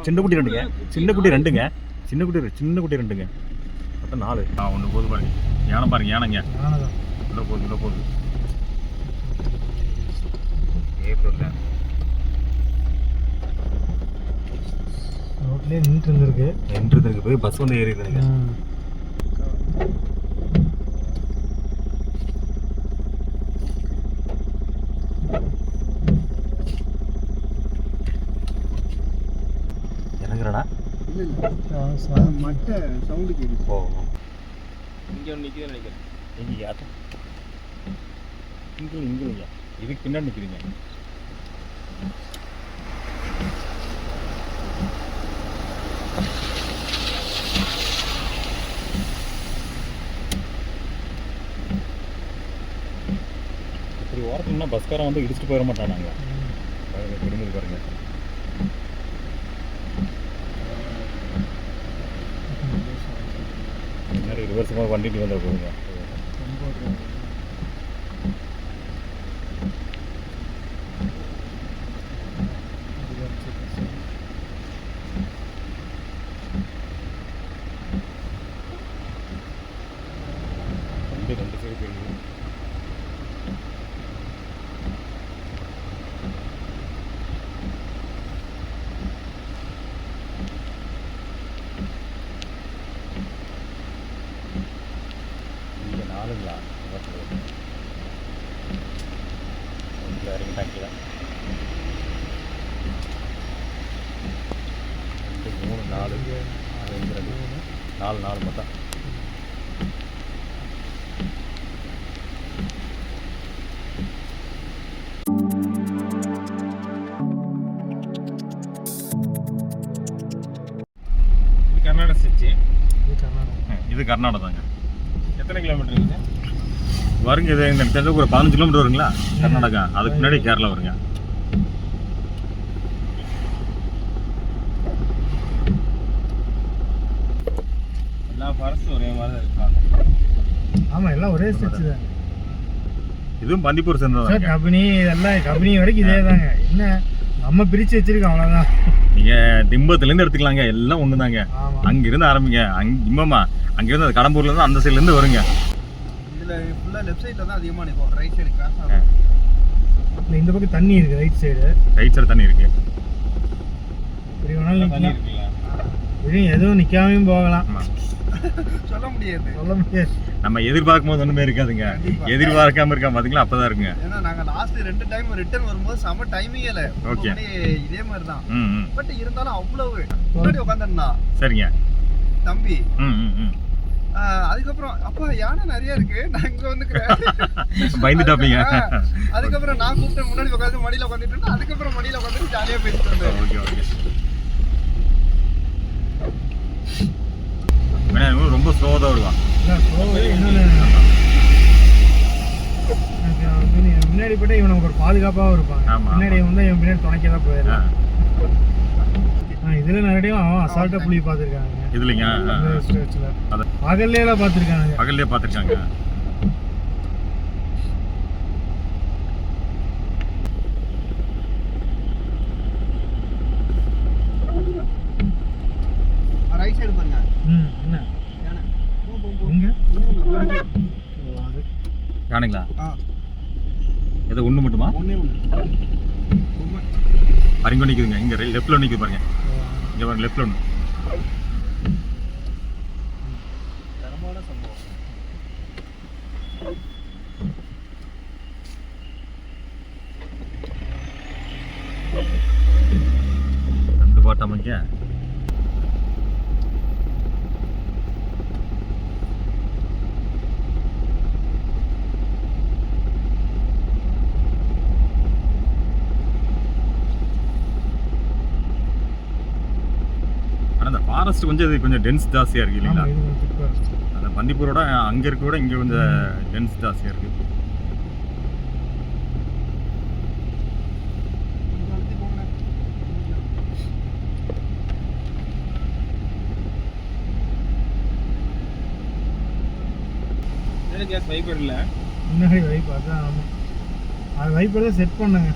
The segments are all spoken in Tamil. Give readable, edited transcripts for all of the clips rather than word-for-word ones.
சின்ன குட்டி ரெண்டுங்க, சின்ன குட்டி ரெண்டுங்க, சின்ன குட்டி ரெண்டுங்க, மொத்தம் 4. ஒன்று போகுது பாருங்க, யானை பாருங்க, யானைங்க உள்ள போகுது ஏப்ரல் ரோட்லேயே நின்றுட்டு இருந்திருக்கு போய் பஸ் வந்து ஏறி இருக்குதுங்க. இறங்குறடா மட்டை சவுண்டு கேட்குது. ஓ இங்கே ஒன்று நிற்கிது நினைக்கிறேன். எங்கேயா இங்கே இதுக்கு பின்னாடி நிற்கிதுங்க. இப்படி ஓரத்துலன்னா பஸ்காரன் வந்து இடிச்சுட்டு போயிட மாட்டானாங்க. திரும்பி பாருங்க. முன்னாடி ரிவர்ஸுமாக வண்டிட்டு வந்து போகுங்க. வண்டி 2 சைடு போயிடுது. இங்கே 4ங்களா இறங்கிட்டாங்க. 2 3 4 4 மொத்தம். கர்நாடகா ஸ்டிச்சு. இது கர்நாடகா தாங்க. எத்தனை கிலோமீட்டர் இருக்குது வருங்க? இது எனக்கு தெரிஞ்ச ஒரு 15 கிலோமீட்டர் வருங்களா கர்நாடகா. அதுக்கு முன்னாடி கேரளா வருங்க. எல்லா ஃபாரஸ்ட்டும் ஒரே மாதிரி தான் இருக்காங்க. ஆமாம், எல்லாம் ஒரே ஸ்டிச்சு தான். இதுவும் பந்திப்பூர் சேர்ந்தது. கபினி இதெல்லாம் கபினி வரைக்கும் இதே தாங்க. என்ன நம்ம பிரித்து வச்சிருக்கோம் அவ்வளோதான். நீங்கள் திம்பத்துலேருந்து எடுத்துக்கலாங்க, எல்லாம் ஒன்று தாங்க. அங்கிருந்து ஆரம்பிங்க. திம்பமா அங்கேருந்து அது கடம்பூர்லேருந்து அந்த சைட்லேருந்து வருங்க. இதில் ஃபுல்லாக லெஃப்ட் சைடில் தான் அதிகமாக நிற்கும். ரைட் சைடு கிராஸ் ஆகும். இந்த பக்கம் தண்ணி இருக்குது. ரைட் சைடு தண்ணி இருக்குது. இப்படி வேணாலும் தண்ணி நிற்கலாம். இருக்குல்ல, எதுவும் நிற்காமையும் போகலாம். சொல்ல முடியாது. நம்ம எதிர்பார்க்கும் போது ஒன்றுமே இருக்காதுங்க. எதிர்பார்க்காம இருக்கா பார்த்தீங்களா, அப்போ தான் இருக்குங்க. ஏன்னா நாங்கள் லாஸ்ட் 2 டைம் ரிட்டர்ன் வரும்போது செம டைமிங் இல்லை. ஓகே, இதே மாதிரி தான். பட் இருந்தாலும் அவ்வளவு முன்னாடி உட்காந்துருந்தான் சரிங்க தம்பி. அதுக்கப்புறம் அப்பா யானை நிறைய இருக்கு, நான் இங்க வந்துக்கிறேன் பயந்துட்டாப்பீங்க. அதுக்கப்புறம் நான் கூப்பிட்டு முன்னாடி உட்காந்து மடியில உட்காந்துட்டு அதுக்கப்புறம் மடியில உட்காந்து ஜாலியா பேசிட்டு வந்தேன். Okay okay. ரொம்ப ஸ்லோவாக தான் வருவான். முன்னாடி போய்ட்டு இவன் நமக்கு ஒரு பாதுகாப்பாகவும் இருப்பாங்க. முன்னாடி வந்து இவன் பின்னாடி துணைக்க தான் போயிடலாம். இதில் நிறைய அசால்ட்டாக புளி பார்த்துருக்காங்க. இதுலைங்க பகல்லே பார்த்துருக்காங்க. பகல்லே பார்த்துருக்காங்க. ரைட் சைடு பாருங்க. என்ன யானைங்களா? ஏதோ ஒன்று மட்டுமா? பரிங்கோ நிற்குதுங்க. இங்கே லெஃப்டில் நிற்குது பாருங்க. இங்கே பாருங்க லெஃப்டில் ஒன்று. தரமான சம்பவம். ரெண்டு பாட்டாமங்க. ஃபாரஸ்ட் கொஞ்சம் டென்ஸ் ஜாஸ்தியாக இருக்குது இல்லைங்களா? அந்த பந்திப்பூரோட அங்கே இருக்க விட இங்கே கொஞ்சம் டென்ஸ் ஜாஸ்தியாக இருக்குது. கேஸ் வைப்பர் இல்லை. முன்னாடி வைப் அதான் ஆமாம், அது வைப்பர் தான் செட் பண்ணுங்க.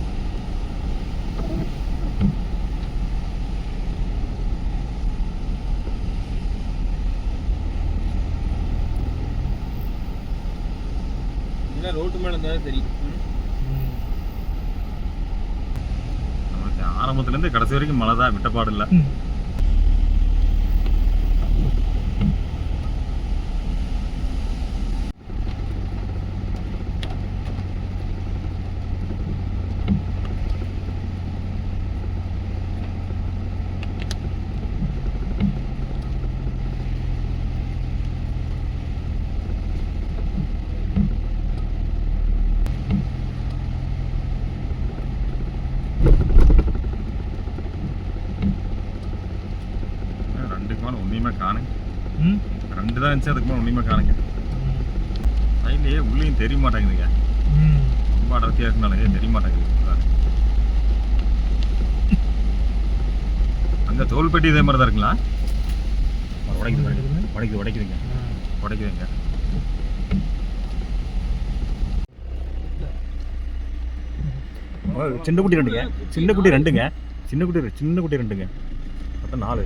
ரோட்டு மேல இருந்தாலும் தெரியும். நமக்கு ஆரம்பத்துலேருந்து கடைசி வரைக்கும் மழை தான், விட்டப்பாடு இல்லை. ஒன்றுமே காணுங்க, 2 தான் இருந்துச்சு, அதுக்கு மேலே ஒன்றுமே காணுங்க. சைட்லேயே உள்ளேயும் தெரிய மாட்டேங்குதுங்க, ரொம்ப அடர்த்தியாக இருக்கனாலே தெரிய மாட்டேங்குது. அங்கே தோல்பெட்டி இதே மாதிரி தான் இருக்குங்களா? உடைக்குதுங்க. சின்ன குட்டி 2ங்க, சின்ன குட்டி 2ங்க, மொத்தம் 4.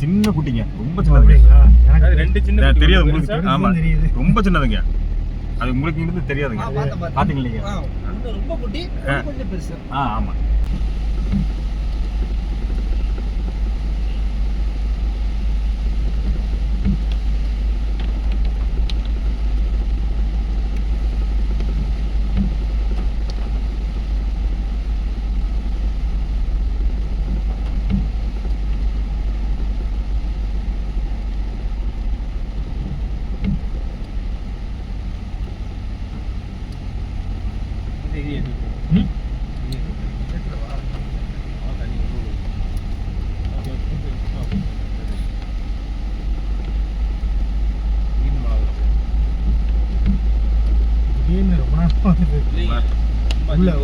சின்ன குட்டிங்க, ரொம்ப சின்னதுங்க. தெரியாது உங்களுக்கு? ஆமா, ரொம்ப சின்னதுங்க. அது உங்களுக்கு இருந்து தெரியாதுங்க. பாத்தீங்க இல்லைங்க? ரொம்ப குட்டி, கொஞ்சம் பெருசு. ஆமா.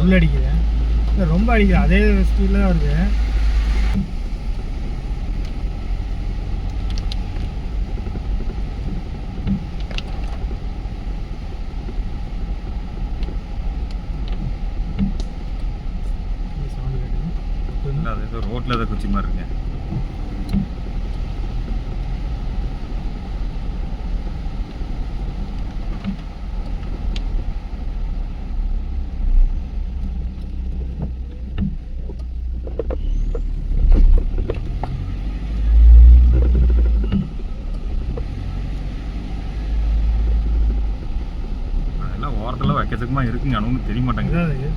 உள்ள அடிக்கிறேன், ரொம்ப அடிக்கிறேன், அதே ஸ்பீட்ல தான் வருது. ரோட்ல ஏதோ குச்சி மாதிரி இருக்குங்க. அதெல்லாம் ஓரத்தில் வைக்கிறதுக்குமா இருக்குங்க, ஆனால் ஒன்றும் தெரிய மாட்டேங்குது.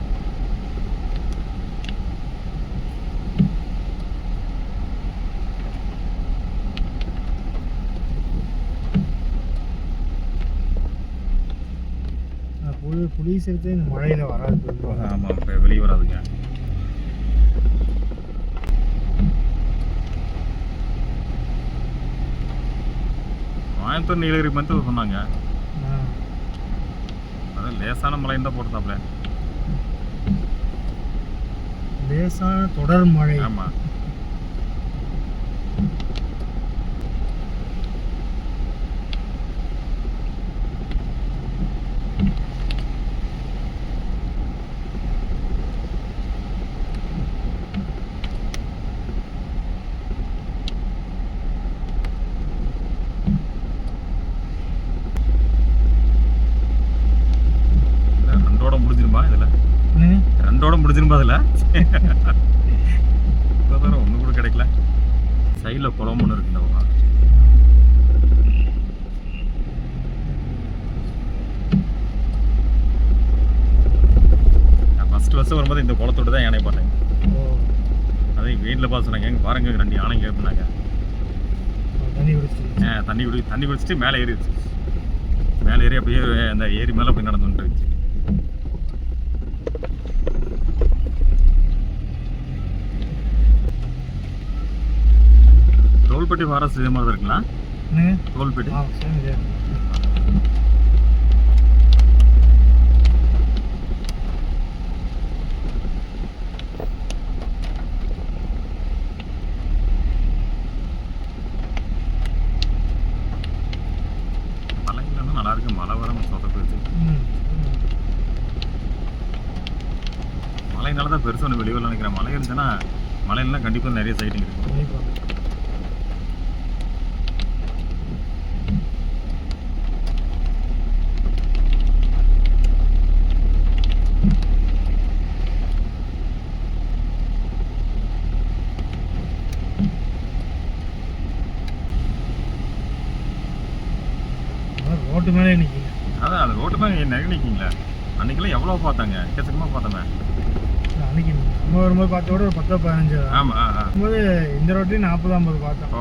புலிஸ் எடுத்து இந்த மழையில் வராது. ஆமாம், இப்போ வெளியே வராதுங்க. கோயம்புத்தூர் நீலகிரி வந்து சொன்னாங்க, அதான் லேசான மழைன்னு தான் போட்டுதாப்ல. லேசான தொடர் மழை. ஆமாம். முடிஞ்சிருமா அதில்? ஒன்று கூட கிடைக்கல. சைடில் குளம் ஒன்று இருக்குல்ல, நான் ஃபஸ்ட்டு வரும்போது இந்த குளத்தோடு தான் யானை பார்த்தேன். அதே வீட்டில் பார்த்து சொன்னாங்க, எங்கே பாருங்க 2 யானை கேட்பேனாங்க. தண்ணி குடிச்சிட்டு மேலே ஏறிடுச்சு. மேலே ஏறி அப்படியே அந்த ஏரி மேலே அப்படி நடந்து வந்துருச்சு. தோல்பட்டி ஃபாரஸ்ட் இதே மாதிரி தான் இருக்குங்களா? தோல்பட்டி பெருசாக ஒன்று வெளியூரில் நினைக்கிறேன். மலை இருந்துச்சுன்னா மலையிலாம் கண்டிப்பாக நிறைய சைட்டிங் இருக்குது. கண்டிப்பா. ரோட்டு மேலே நிற்கிங்க. அதான் அது ரோட்டு மேலே நிறைய நிற்கிங்களா? அன்றைக்கெல்லாம் எவ்வளோ பார்த்தாங்க, எக்கச்சக்கமாக பார்த்தோமே. அன்னைக்கு நம்ம வரும்போது பார்த்த விட ஒரு 10-15. ஆமாம். வரும்போது இந்த ரோட்லேயும் 40-50 பார்த்தோம். ஓ.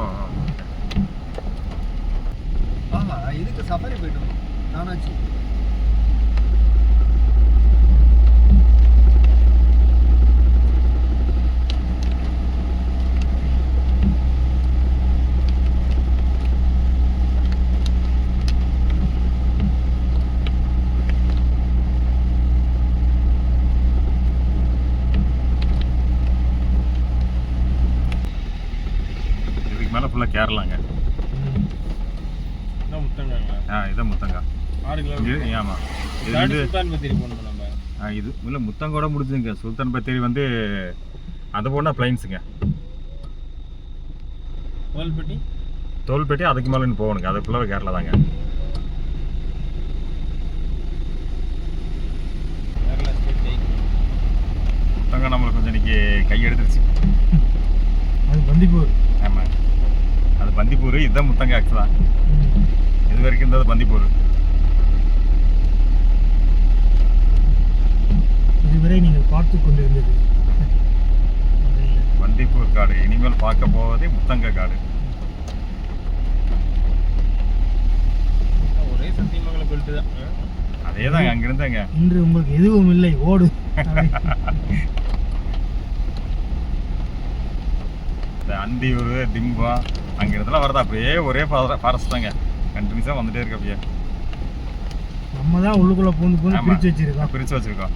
ஆமா, இதுக்கு சஃபாரி போயிட்டோம் நானாச்சு. மேலே ஃபுல்லாக கேரளாங்க. இதான் முத்தங்காங்களா? இதான் முத்தங்கா. 6 கிலோ. ஆமாம். இது வந்து சுல்தான் பத்திரி போகணும் நம்ம. இது இல்லை முத்தங்கோட முடிஞ்சுங்க. சுல்தான் பத்தேரி வந்து அதை போனால் பிளைன்ஸுங்க. தோல்பெட்டி அதுக்கு மேலே போகணுங்க. அது ஃபுல்லாக கேரளா தாங்க. முத்தங்கா நம்மளுக்கு கொஞ்சம் இன்னைக்கு கை எடுத்துருச்சு. அது பந்திப்பூர். ஆமாம், அது பந்திப்பூர். இதுதான் முத்தங்கா ஆக்சுவலாக. இது வரைக்கும் இருந்தது பந்திப்பூர். இதுவரை நீங்கள் பார்த்து கொண்டிருந்தது பந்திப்பூர் காடு. இனிமேல் பார்க்க போவதே முத்தங்கா காடு. ஒரே சத்தியமங்கலம் பெல்ட் தான். அதே தாங்க அங்கே இருந்தாங்க. இன்று உங்களுக்கு எதுவும் இல்லை, ஓடு. இந்த அந்தியூர், திம்பம் அங்கே இடத்துல வரதா அப்படியே ஒரே ஃபாரஸ்ட் தாங்க. கண்டினியூஸாக வந்துட்டே இருக்கு. அப்படியே நம்ம தான் உள்ளுக்குள்ளே பூந்து பிரித்து வச்சிருக்கோம். பிரித்து வச்சுருக்கோம்.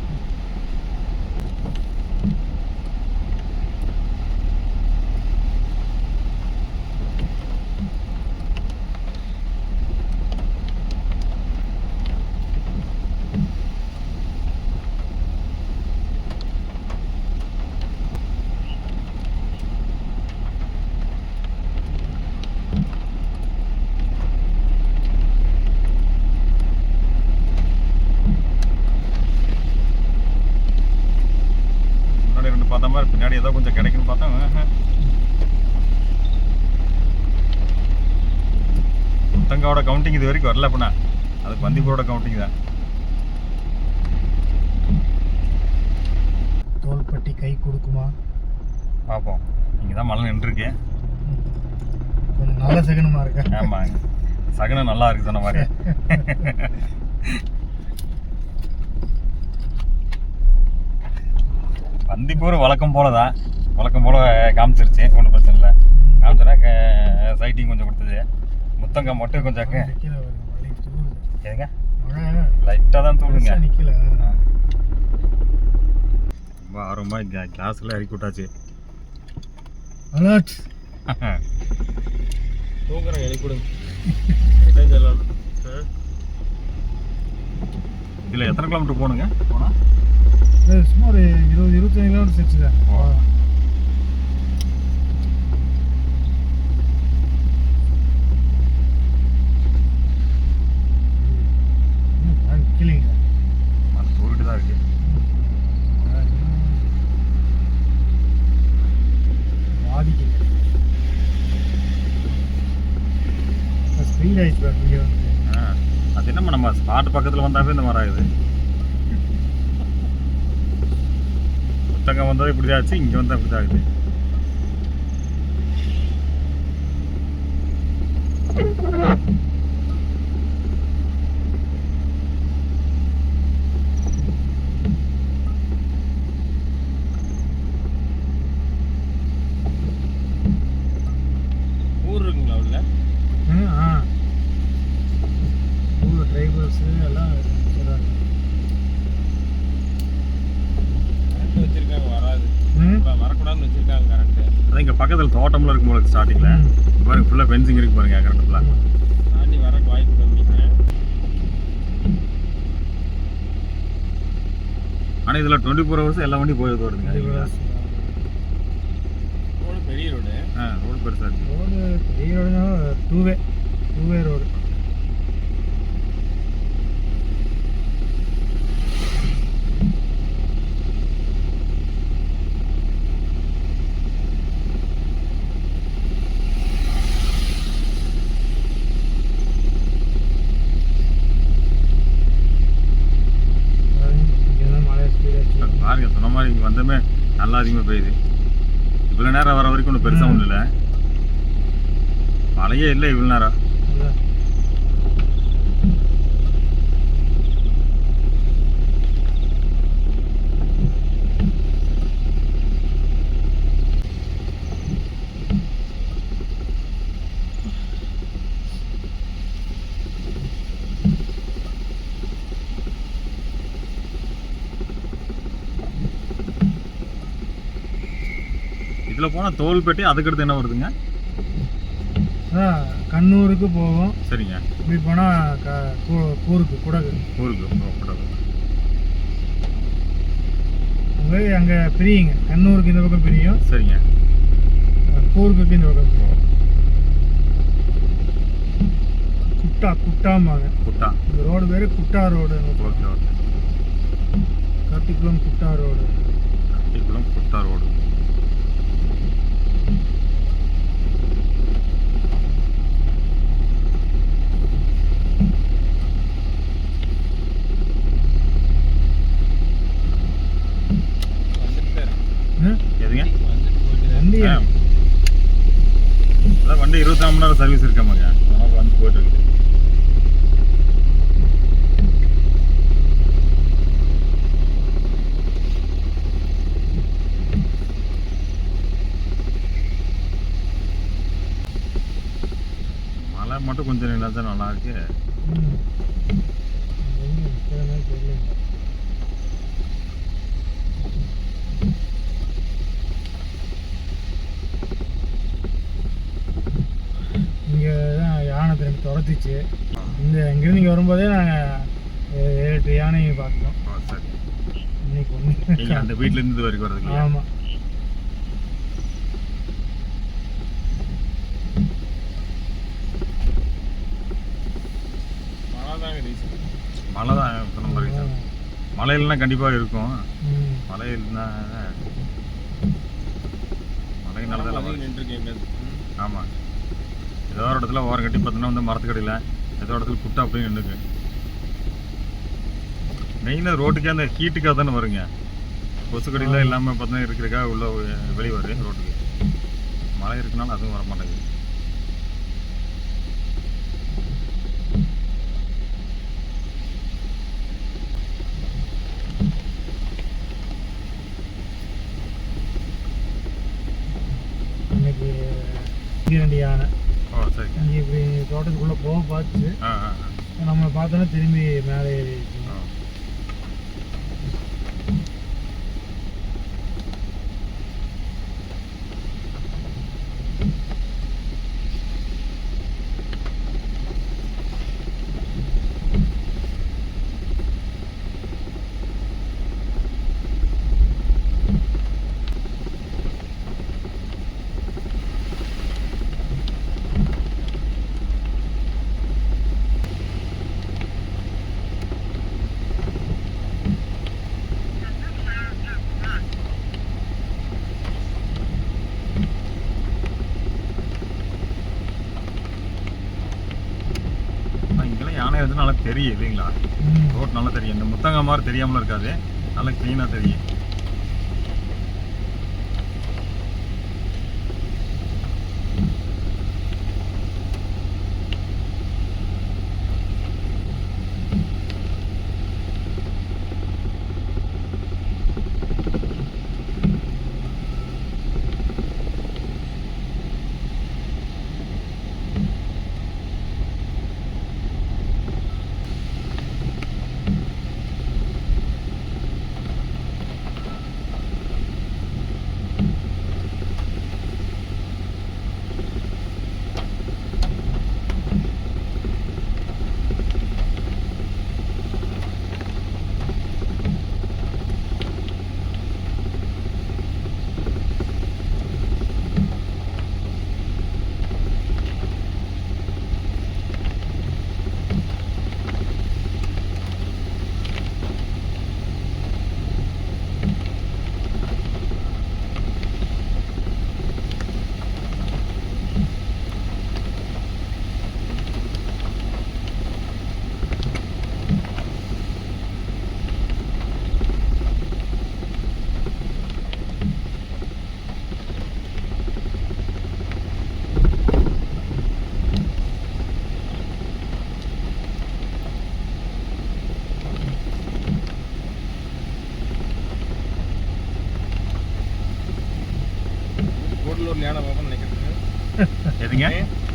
பார்த்த மாதிரி பின்னாடி ஏதோ கொஞ்சம் கிடைக்குன்னு பார்த்தா முத்தங்காவோட கவுண்டிங் இது வரைக்கும் வரல. அப்படின்னா அது பந்திப்பூரோட கவுண்டிங் தான். தோள்பட்டி கை கொடுக்குமா பார்ப்போம். இங்கே தான் மழை நின்றுருக்கேன். கொஞ்சம் நல்ல சகனமாக இருக்கேன். ஆமாம், சகனம் நல்லா இருக்கு சொன்ன மாதிரி. பந்திப்பூர் வழக்கம் போல தான். வழக்கம் போல் காமிச்சிருச்சு. ஒன்றும் பிரச்சனை இல்லை. காமிச்சோன்னா சைட்டிங் கொஞ்சம் கொடுத்தது. முத்தங்கா மட்டும் கொஞ்சம் ஏங்க லைட்டாக தான் தூடுங்க. நிற்கல. ரொம்ப ஆர்வமாக கிளாஸ்லாம் இறக்கி விட்டாச்சு. அலர்ட். தூங்குறேன், எழுப்பிடுங்க. இதில் எத்தனை கிலோமீட்டர் போகணுங்க? போனால் சும்மா ஒரு 20-25 கிலோமீட்டர் செச்சு தான். கீழேங்க அது போயிட்டு தான் இருக்கு. பாதிக்கல. ஸ்பீட் ஆயிடுச்சு இங்கே வந்து. அது என்னம்மா நம்ம ஸ்பாட் பக்கத்தில் வந்தாவே இந்த மாதிரி ஆகுது. முத்தங்கா வந்தது இப்படி தான் ஆச்சு, இங்கே வந்தால் இப்படி தான் ஆகுது. ஊர் இருக்குங்களா உள்ள? ஊரில் டிரைவர்ஸு எல்லாம் கரண்ட் வச்சுருக்காங்க. வராது, வரக்கூடாதுன்னு வச்சுருக்காங்க கரண்ட்டு. அதான் இங்கே பக்கத்தில் தோட்டம்லாம் இருக்கும் போது ஸ்டார்டிங்கில் பாருங்க, ஃபுல்லாக ஃபென்சிங் இருக்கு பாருங்க. கரண்ட் ஃபுல்லாக தாண்டி வரக்கு வாய்ப்பு கம்மி. ஆனால் இதில் 24 ஹவர்ஸ் எல்லா வண்டியும் போயிட்டு வருதுங்க. ரோடு பெரிய ரோடு. ரோடு பெருசாக இருக்குது. ரோடு பெரிய ரோடுனா டூ வே ரோடு. பாருங்க, சொன்ன மாதிரி இங்கே வந்தமே நல்லா அதிகமாக பெய்யுது. இவ்வளோ நேரம் வர வரைக்கும் ஒன்றும் பெருசாக ஒன்றும் இல்லை. மழையே இல்லை இவ்வளோ நேரம். இதில் போனால் தோல்பேட்டை, அதுக்கடுத்து என்ன வருதுங்க? கண்ணூருக்கு போவோம். சரிங்க. இப்படி போனால் கூருக்கு குடகு. குடகு அங்கே பிரியுங்க. கண்ணூருக்கு இந்த பக்கம் பிரியும். சரிங்க. கூருக்கு இந்த பக்கம் பிரியும். குட்டாம்பாங்க. குட்டா. இந்த ரோடு பேர் Gutta road. Okay okay. Kattikulam Gutta road. Gutta road. எதுங்க? வண்டி அதான் வண்டி 24 மணி நேரம் சர்வீஸ் இருக்காமாங்க. நமக்கு வந்து போயிட்டு இருக்குது. மழை மட்டும் கொஞ்சம் நின்னா தான் நல்லா இருக்கு. இங்கே தான் யானை திரும்பி துரத்துச்சு. இங்கேருந்து இங்கே வரும்போதே நாங்கள் 7-8 யானையை பார்த்தோம். சரி. இன்னைக்கு ஒன்று அந்த வீட்டிலேருந்து வரைக்கும் வருதுங்க. ஆமாம். மழை தான் சொன்ன மாதிரி சார். மழை இல்லைன்னா கண்டிப்பாக இருக்கும். மழை இல்லைன்னா மழைனால தான் நின்றுருக்கீங்க. ஆமாம். ஏதோ ஒரு இடத்துல ஓரம் கட்டி பார்த்தோன்னா வந்து மரத்துக்கடியில் ஏதோ இடத்துல குட்டா அப்படின்னு நின்றுக்கு. மெயினாக ரோட்டுக்கே அந்த ஹீட்டுக்காக தானே வருங்க. கொசுக்கடியில் இல்லாமல் பார்த்தோன்னா இருக்கிறதுக்காக உள்ள வெளியே வரும் ரோட்டுக்கு. மழை இருக்குனாலும் அதுவும் வர மாட்டேங்குது. இன்னைக்கு 2 யானை. சரி. இங்கே இப்படி தோட்டத்துக்குள்ளே போக பார்த்துச்சு. நம்ம பார்த்தோன்னா திரும்பி மேலே ஏறிடுச்சு. யானை வந்து நல்லா தெரியும் இல்லைங்களா? ரோட் நல்லா தெரியும். இந்த முத்தங்கா மாதிரி தெரியாமலும் இருக்காது, நல்லா க்ளீனாக தெரியும்.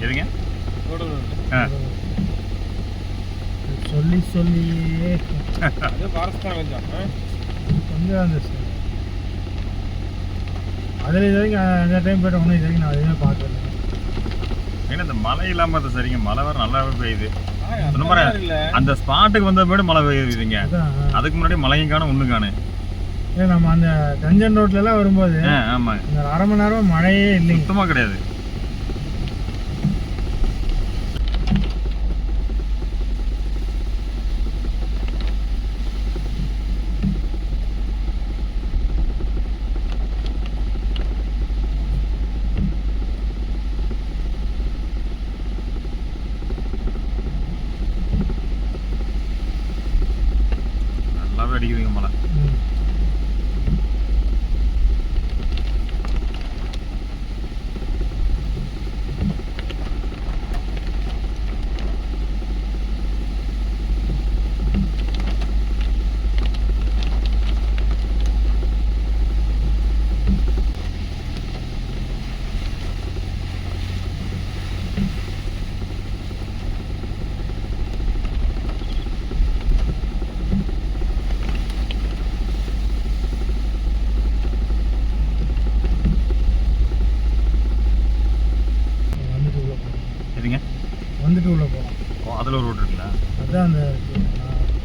எதுங்க கூடலூர் ஆ சொல்லி சொல்லியே அது ஃபாரஸ்ட் தான் கொஞ்சம் கொஞ்சம் அந்த அதில் இது வரைக்கும் அந்த டைம் போய்ட்டு ஒன்றும் இது வரைக்கும் நான் எதுவுமே பார்க்கல. ஏன்னா இந்த மழை இல்லாமல் அது சரிங்க, மழை வேறு நல்லாவே பெய்யுது. சொன்ன அந்த மாதிரி மாதிரி இல்லை அந்த ஸ்பாட்டுக்கு வந்த போய்ட்டு மழை பெய்யுதுங்க. அதான் அதுக்கு முன்னாடி மழையும் காணும் ஒன்று காணும். ஏன் நம்ம அந்த கஞ்சன் ரோட்லலாம் வரும்போது ஆமாம், அந்த அரை மணி நேரம் மழையே இல்லைங்க. சுத்தமாக கிடையாது. நல்லாவே அடிக்குதுங்க மழை. ம். வந்துட்டு உள்ள போகலாம். எதுங்க? வந்துட்டு உள்ள போகலாம். ஓ, அதில் ஒரு ரோடு இருக்குங்களா? அதுதான் அந்த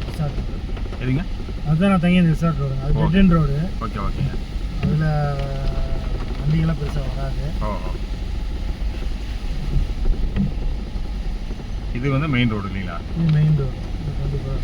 ரிசார்ட் ரோடு. எதுங்க? அதுதான் நான் தங்கி அந்த ரிசார்ட் ரோடு. அது ஓ. Dead road. ஓகே ஓகேங்க. அதில் வண்டிகள்லாம் பெருசாக வராது. ஓ ஓ. இது வந்து மெயின் ரோடு இல்லைங்களா? இது மெயின் ரோடு. இது கண்டிப்பாக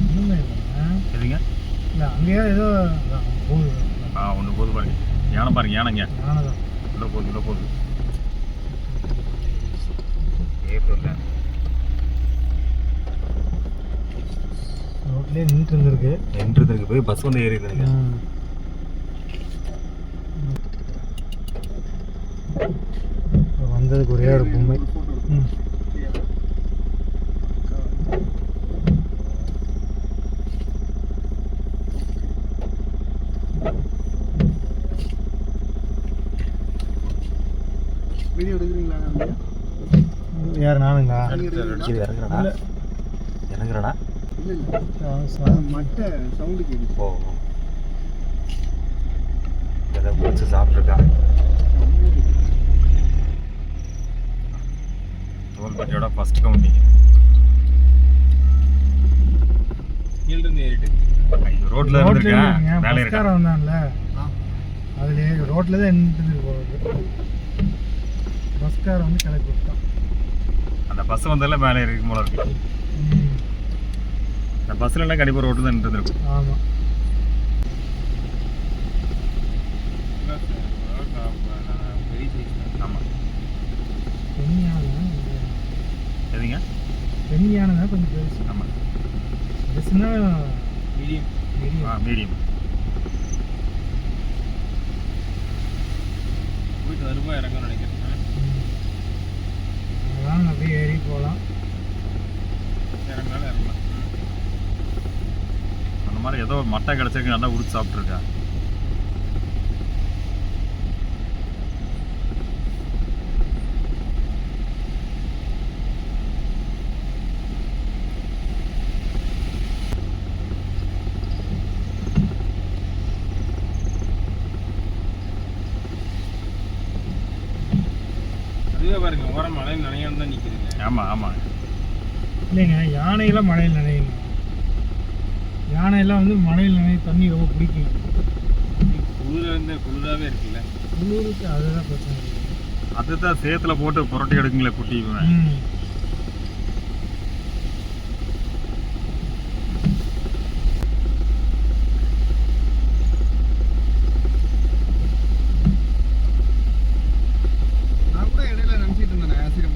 ஒன்றுமே இல்லைங்க. எதுங்க? இல்லை அங்கேயே ஏதோ போகுது. ஒன்று போகுது பாருங்க. யானை பாருங்க, யானைங்க யானை தான். உள்ள போகுது, உள்ள போகுது. ஏப்ரல்ல ரோட்லேயே நின்றுட்டு இருந்திருக்கு. என்ட்ரதுக்கு போய் பஸ் வந்து ஏறி இருந்துங்க. வந்ததுக்கு ஒரே ஒரு பொம்மை. ம் கீழே இறங்குறடா இறங்குறடா இல்லை இல்லை மட்டை சவுண்டு கேட்குது. ஓ எதை பிடிச்சி சாப்பிட்ருக்கா தோல்பட்டியோட ஃபர்ஸ்ட் கவுண்டிங் ரோட்ல இருந்திருக்கேன் மேலே இருக்கேன் வந்தான்ல அதுல ரோட்ல தான் நின்றுட்டு போகுது. பஸ்கார் வந்து கிளப்பி விட்டான். அந்த பஸ் வந்தால மேலே இருக்கு போல இருக்கு. அந்த பஸ்ல எல்லாம் கண்டிப்பா ரோட்ல தான் நின்று இருக்கும். ஆமா ஆமா பெண்ணியான எதுங்க பெண்ணியான கொஞ்சம் பெருசு. ஆமா பெருசுன்னா மீடியம் மீடியம் போயிட்டு வருமா இறங்க நினைக்கிறேன். அதெல்லாம் அப்படியே ஏறி போகலாம். இறங்கினாலும் இறங்கலாம். அந்த மாதிரி ஏதோ மட்டை கிடச்சிருக்கு நல்லா உடிச்சு சாப்பிட்ருக்கா. பாருங்க ஓரம் மழையில் நனையாம தான் நிற்குதுங்க. ஆமாம் ஆமாம் இல்லைங்க யானையெல்லாம் மழையில் நனையுங்க. யானையெல்லாம் வந்து மழையில் நனைய தண்ணி ரொம்ப பிடிக்கும். குளிராகவே இருக்குல்ல குளிருக்கு அதுதான் பிரச்சனை. அதுதான் சேத்துல போட்டு புரட்டி எடுக்குங்களே குட்டி.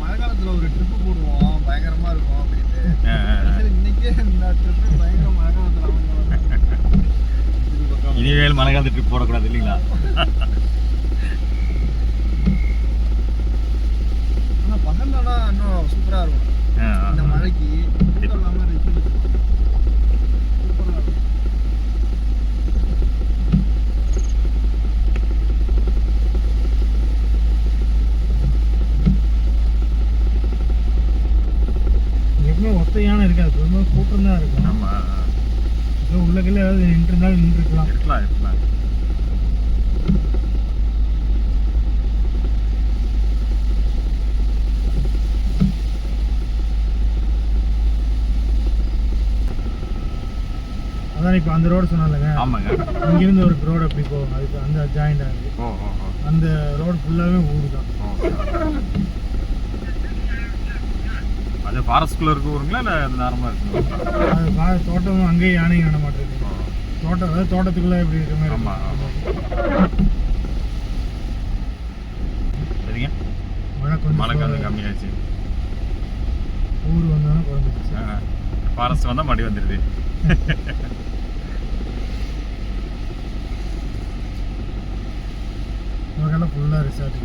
மழை காலத்துல ஒரு ட்ரிப்பு போடுவோம் பயங்கரமா இருக்கும் அப்படின்ட்டு. இன்னைக்கே இந்த ட்ரிப்பு பயங்கர மழை காலத்துல இனிமேல் மழை காலத்து ட்ரிப் போடக்கூடாது இல்லைங்களா? ஆனா பகல்லனா இன்னும் சூப்பரா இருக்கும். இந்த மழைக்கு இல்லாம சூப்பரா இருக்கும். ஒத்தையான இருக்காது, ரொம்ப கூட்டம் தான் இருக்கும். ஆமாம் உள்ளக்கில் ஏதாவது நின்றுருந்தாலும் நின்றுருக்கலாம். இருக்கலாம் இருக்கலாம். அதான் இப்போ அந்த ரோடு சொன்னாலங்க. ஆமாங்க இங்கிருந்து ஒரு ரோடு அப்படி போகும், அதுக்கு அந்த ஜாயிண்ட் ஆகுது. அந்த ரோடு ஃபுல்லாகவே ஊரு தான். அது ஃபாரஸ்ட்குள்ளே இருக்க ஊருங்களா இல்லை அது நார்மலாக இருக்குங்களா? அது தோட்டம் அங்கேயே யானையும் காண மாட்டேங்குது. தோட்டம் அதாவது தோட்டத்துக்குள்ளே எப்படி இருக்கிற மாதிரி. ஆமாம் சரிங்க. மழை கொஞ்சம் கம்மியாச்சு. ஊர் வந்தாலும் குறைஞ்சிருச்சு. ஃபாரஸ்ட் வந்தால் மடி வந்துடுது. நமக்கெல்லாம் ஃபுல்லாக ரிசார்ட்.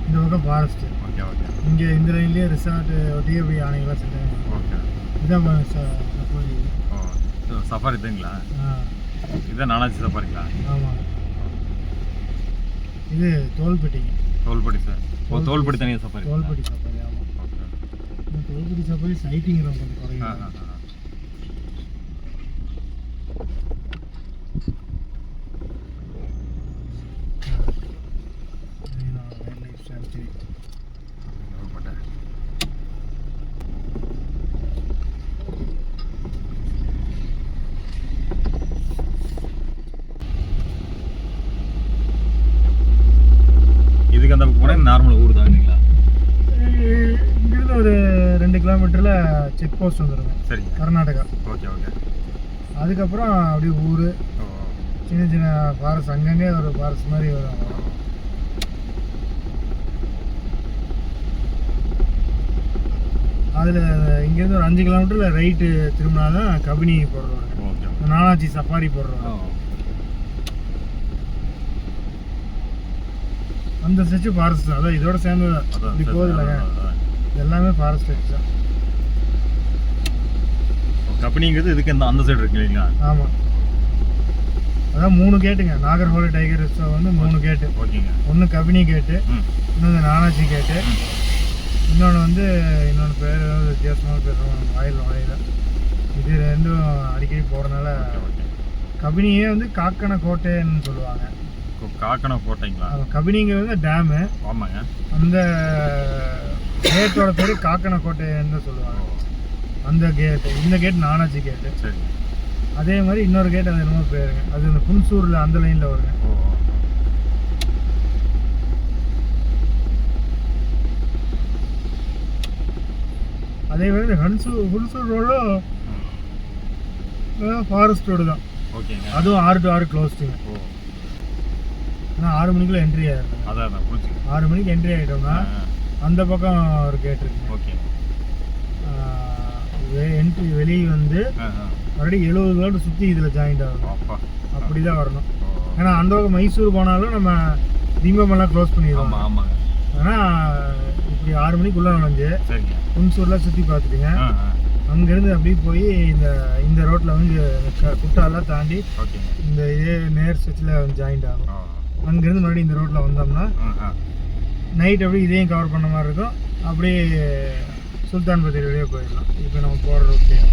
இந்த பக்கம் ஃபாரஸ்ட்டு. Okay okay. இங்கே இந்த லைன்லேயே ரிசார்ட் ஒட்டியே போய் யானைகள்லாம் செஞ்சாங்க. ஓகே. இதான் சஃபாரி. ஓ சஃபாரி இதுங்களா? இதுதான் நானாச்சி சஃபாரிங்களா? ஆமாம். இது தோல்பட்டிங்க. தோல்பட்டி சார். ஓ தோல்பட்டி தனியாக சஃபாரி. தோல்பட்டி சஃபாரி ஆமாம். ஓகே. இந்த தோல்பட்டி சஃபாரி சைட்டிங் ரொம்ப கொஞ்சம் குறையும். இதுக்கு அந்த பக்கம் நார்மல் ஊர் தான் இல்லைங்களா? இங்கிருந்து ஒரு 2 கிலோமீட்டரில் செக் போஸ்ட் வந்துடுங்க. சரி கர்நாடகா. Okay okay. அதுக்கப்புறம் அப்படியே ஊர் சின்ன சின்ன ஃபாரஸ்ட், அங்கங்கே ஒரு ஃபாரஸ்ட் மாதிரி வரும். அதில் இங்கேருந்து ஒரு 5 கிலோமீட்டரில் ரைட்டு திரும்பினா தான் கபினி போடுறோம். நானாச்சி சஃபாரி போடுறோம். அந்த ஸ்ட்ரெச்சு ஃபாரஸ்ட் தான். அதான் இதோட சேர்ந்து இப்படி போகுது இல்லைங்க, எல்லாமே ஃபாரஸ்ட் ஸ்ட்ரெச் தான். கபினிங்கிறது இதுக்கு அந்த சைடு இருக்கு இல்லைங்களா? ஆமாம். அதான் 3 கேட்டுங்க. நாகர்ஹோலி டைகர் ரிசர்வ் வந்து 3 கேட்டு. ஓகேங்க. ஒன்று கபினி கேட்டு, இன்னொன்று நானாச்சி கேட்டு, இன்னொன்று வந்து இன்னொன்று பேர் ஏதாவது வித்தியாசமாக பேசுகிறோம் வாயில் நுழையில. இது ரெண்டும் அடிக்கடி போகிறதுனால கபினியே வந்து காக்கன கோட்டைன்னு சொல்லுவாங்க. காக்கனை போட்டீங்களா? கபினிங்கிறது டேமு. ஆமாங்க. அந்த கேட்டோட பேர் காக்கன கோட்டைன்னு தான் சொல்லுவாங்க. அந்த கேட்டு, இந்த கேட் நானாச்சி கேட்டு. சரி. அதே மாதிரி இன்னொரு கேட் அது என்னமோ பேருங்க, அது இந்த புன்சூரில் அந்த லைனில் வருங்க. ஓ. அதே மாதிரி ஹுல்சூர் ரோடும் ஃபாரஸ்ட் ரோடு தான். ஓகேங்க. அதுவும் 6 to 6 க்ளோஸ்டுங்க. ஓ. ஆனால் 6 மணிக்குள்ளே என்ட்ரி ஆகிடும். அதான் புரிஞ்சு. 6 மணிக்கு என்ட்ரி ஆகிட்டோம்னா அந்த பக்கம் ஒரு கேட் இருக்குங்க. ஓகே. என்ட்ரி வெளியே வந்து மறுபடியும் 70 கிலோமீட்டர் சுற்றி இதில் ஜாயிண்ட் ஆகணும். அப்பா. அப்படி தான் வரணும். ஏன்னா அந்த பக்கம் மைசூர் போனாலும் நம்ம திம்பமெல்லாம் க்ளோஸ் பண்ணிடுவோம். ஆமாங்க. ஆனால் இப்படி 6 மணிக்குள்ளே நுழைஞ்சு சரிங்க. புன்சூர்லாம் சுற்றி பார்த்துட்டுங்க. அங்கேருந்து அப்படியே போய் இந்த ரோட்டில் வந்து குட்டாலாம் தாண்டி ஓகேங்க. இந்த இதே நேர் ஸ்ட்ரெச்சில் ஜாயிண்ட் ஆகும். அங்கேருந்து மறுபடியும் இந்த ரோட்டில் வந்தோம்னா நைட் அப்படியே இதையும் கவர் பண்ண மாதிரி இருக்கும். அப்படியே சுல்தான் பത്തേரி வழியே போயிடலாம். இப்போ நம்ம போகிற ரோட்லேயே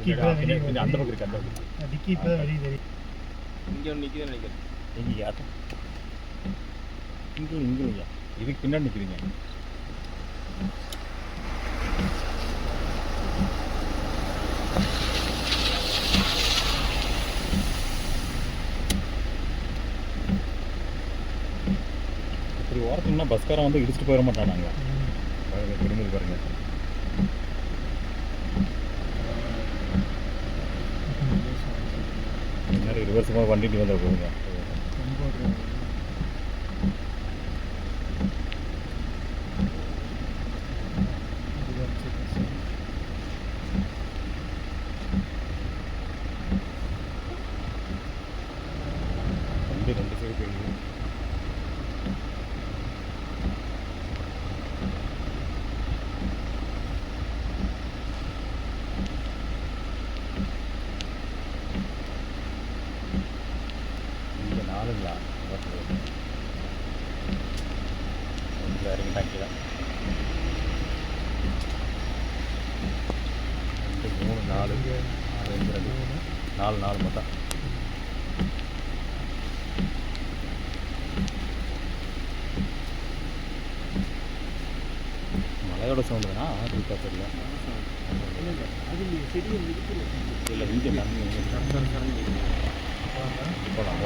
டிக்கி இப்போ தான் வெளியே அந்த பக்கம் இருக்கு அந்த பக்கம் டிக்கி இப்போ தான் வெளியே தெரியும். இங்கே ஒன்று நிற்கிதுன்னு நினைக்கிறேன். எங்கே யாரும் இங்கே இல்லையா, இதுக்கு பின்னாடி நிற்கிறீங்க. இப்படி ஓரத்துக்குன்னா பஸ்காரன் வந்து இடிச்சுட்டு போயிட மாட்டானாங்க. திரும்பி பாருங்க. முன்னாடி ரிவர்ஸுமாக வண்டிட்டு வந்துட போகுங்க. வண்டி 2 சைடு போயிடுது. இங்கே 4ங்களா இறங்கிட்டாங்க. 2 3 4 4 மொத்தம். மலையோட சவுண்டு தானா ஆஃபீஸா தெரியல. இல்லை இங்கே போகலாம்.